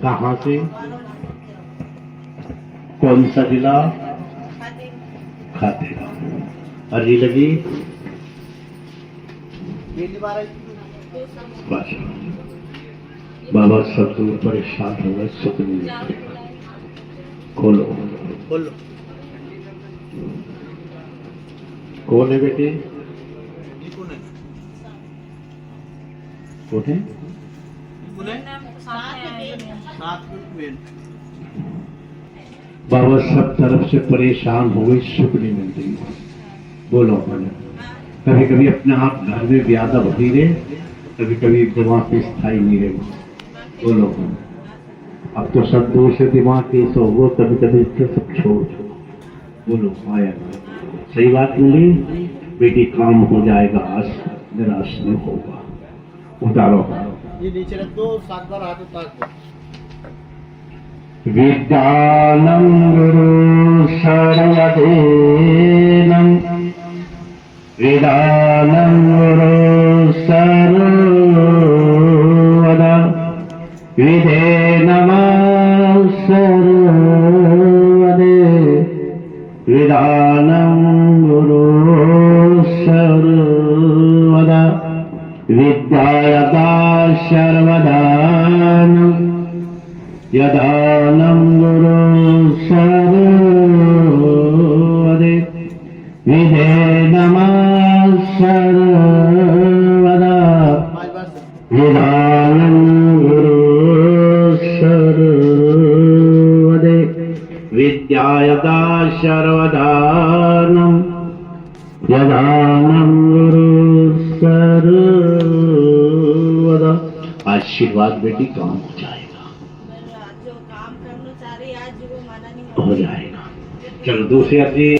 कहाँ से? कौन सा जिला? खातेगा। अर्जी लगी? बस बाबा सब दूर परेशान हो गए, सुख नहीं मिलते। खोलो बोलो। कौन है बेटे? कौन है? बाबा सब तरफ से परेशान हो गई, सुख नहीं मिलती। बोलो बोलो। कभी कभी अपने आप घर में व्यादा भरी रहे, कभी कभी दिमाग पे स्थायी नहीं रहे। बोलो अब तो सब दूर से दिमाग के सो वो कभी कभी सब छोड़। बोलो आया सही बात मिली बेटी, काम हो जाएगा, आज निराश नहीं होगा। उतारो ये नीचे रख दो, 7 बार हाथ उतार दो। विद्यानं गुरु शरणदेनं विदानं गुरु सर्वदा विधे नमः सर्वदे विदानं गुरु सर्वदा विद्यायता सर्वदानं यदानं गुरु सर्वदे विधे नमः सर्वदा विधानं गुरु सर्वदे विद्यायता सर्वदानं यदानं गुरु सर्वदा। आशीर्वाद बेटी काम हो जाएगा, जो काम करना चाह रही आज वो माना नहीं हो जाएगा। चलो दूसरी अर्जी।